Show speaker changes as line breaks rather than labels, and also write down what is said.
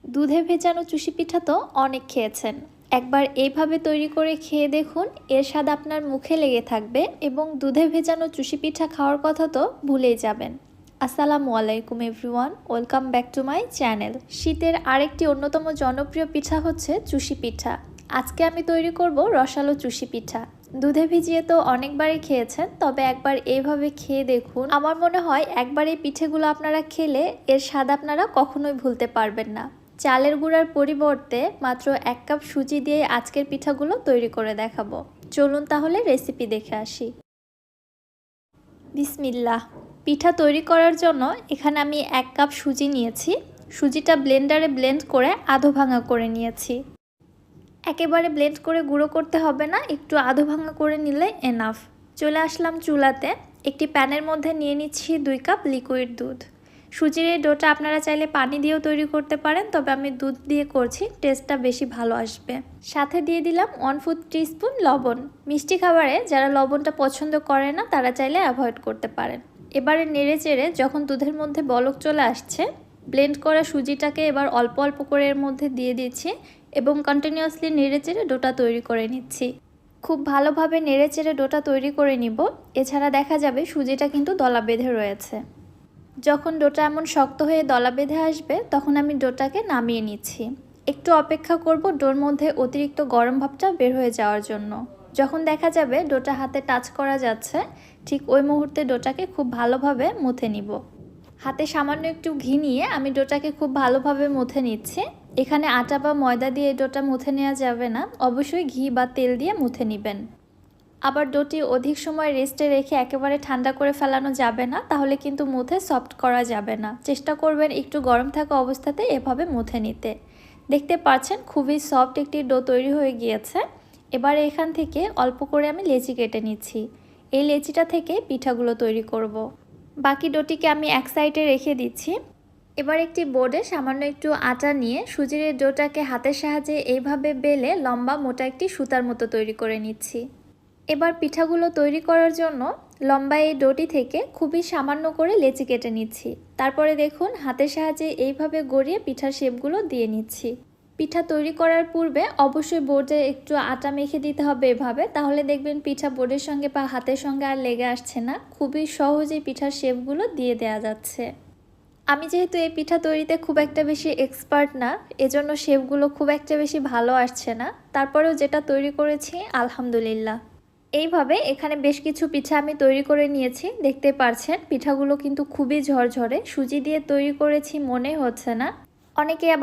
দুধে ভেজানো চুষি পিঠা তো অনেক খেয়েছেন। একবার এইভাবে তৈরি করে খেয়ে দেখুন, এর স্বাদ আপনার মুখে লেগে থাকবে এবং দুধে ভেজানো চুষি পিঠা খাওয়ার কথা তো ভুলেই যাবেন। আসসালামু আলাইকুম everyone, welcome back to my channel. শীতের আরেকটি অন্যতম জনপ্রিয় পিঠা হচ্ছে চুষি পিঠা। আজকে আমি তৈরি করব রসালো চুষি পিঠা। দুধে ভিজিয়ে তো অনেকবারই খেয়েছেন, তবে একবার এইভাবে খেয়ে দেখুন। আমার মনে হয় একবার এই পিঠেগুলো আপনারা খেলে এর স্বাদ আপনারা কখনোই ভুলতে পারবেন না। চালের গুঁড়ার পরিবর্তে মাত্র 1 কাপ সুজি দিয়ে আজকের পিঠাগুলো তৈরি করে দেখাবো। চলুন তাহলে রেসিপি দেখে আসি। বিসমিল্লাহ। পিঠা তৈরি করার জন্য এখানে আমি 1 কাপ সুজি নিয়েছি। সুজিটা ব্লেন্ডারে ব্লেন্ড করে আধো ভাঙা করে নিয়েছি। একেবারে ব্লেন্ড করে গুঁড়ো করতে হবে না, একটু আধো ভাঙা করে নিলে এনাফ। চলে আসলাম চুলাতে। একটি প্যানের মধ্যে নিয়ে নিচ্ছি 2 কাপ লিকুইড দুধ। সুজির এই ডোটা আপনারা চাইলে পানি দিয়েও তৈরি করতে পারেন, তবে আমি দুধ দিয়ে করছি, টেস্টটা বেশি ভালো আসবে। সাথে দিয়ে দিলাম 1/4 টিস্পুন লবণ। মিষ্টি খাবারে যারা লবণটা পছন্দ করে না তারা চাইলে অ্যাভয়েড করতে পারেন। এবারে নেড়ে চেড়ে যখন দুধের মধ্যে বলক চলে আসছে, ব্লেন্ড করা সুজিটাকে এবার অল্প অল্প করে এর মধ্যে দিয়ে দিচ্ছি এবং কন্টিনিউয়াসলি নেড়ে চেড়ে ডোটা তৈরি করে নিচ্ছি। খুব ভালোভাবে নেড়ে চেড়ে ডোটা তৈরি করে নিব। এছাড়া দেখা যাবে সুজিটা কিন্তু দলা বেঁধে রয়েছে। যখন ডোটা এমন শক্ত হয়ে দলা বেঁধে আসবে তখন আমি ডোটাকে নামিয়ে নিচ্ছি। একটু অপেক্ষা করব ডোর মধ্যে অতিরিক্ত গরম ভাবটা বের হয়ে যাওয়ার জন্য। যখন দেখা যাবে ডোটা হাতে টাচ করা যাচ্ছে, ঠিক ওই মুহূর্তে ডোটাকে খুব ভালোভাবে মুথে নিব। হাতে সামান্য একটু ঘি নিয়ে আমি ডোটাকে খুব ভালোভাবে মুথে নিচ্ছি। এখানে আটা বা ময়দা দিয়ে ডোটা মুথে নেওয়া যাবে না, অবশ্যই ঘি বা তেল দিয়ে মুথে নেবেন। আবার ডোটি অধিক সময় রেস্টে রেখে একেবারে ঠান্ডা করে ফেলানো যাবে না, তাহলে কিন্তু মুথে সফট করা যাবে না। চেষ্টা করবেন একটু গরম থাকা অবস্থাতে এভাবে মুথে নিতে। দেখতে পাচ্ছেন খুবই সফট একটি ডো তৈরি হয়ে গিয়েছে। এবার এখান থেকে অল্প করে আমি লেচি কেটে নিচ্ছি। এই লেচিটা থেকে পিঠাগুলো তৈরি করব। বাকি ডোটিকে আমি এক সাইডে রেখে দিচ্ছি। এবার একটি বোর্ডে সামান্য একটু আটা নিয়ে সুজির ডোটাকে হাতের সাহায্যে এইভাবে বেলে লম্বা মোটা একটি সুতার মতো তৈরি করে নিচ্ছি। এবার পিঠাগুলো তৈরি করার জন্য লম্বা এই ডোটি থেকে খুবই সামান্য করে লেচি কেটে নিচ্ছি। তারপরে দেখুন হাতের সাহায্যে এইভাবে গড়িয়ে পিঠার শেপগুলো দিয়ে নিচ্ছি। পিঠা তৈরি করার পূর্বে অবশ্যই বোর্ডে একটু আটা মেখে দিতে হবে এভাবে, তাহলে দেখবেন পিঠা বোর্ডের সঙ্গে বা হাতের সঙ্গে আর লেগে আসছে না। খুবই সহজেই পিঠার শেপগুলো দিয়ে দেওয়া যাচ্ছে। আমি যেহেতু এই পিঠা তৈরিতে খুব একটা বেশি এক্সপার্ট না, এজন্য শেপগুলো খুব একটা বেশি ভালো আসছে না। তারপরেও যেটা তৈরি করেছি আলহামদুলিল্লাহ। এইভাবে এখানে বেশ কিছু পিঠা আমি তৈরি করে নিয়েছি। দেখতে পাচ্ছেন পিঠাগুলো কিন্তু খুবই ঝরঝরে, সুজি দিয়ে তৈরি করেছি মনে হচ্ছে না। অনেকে আবার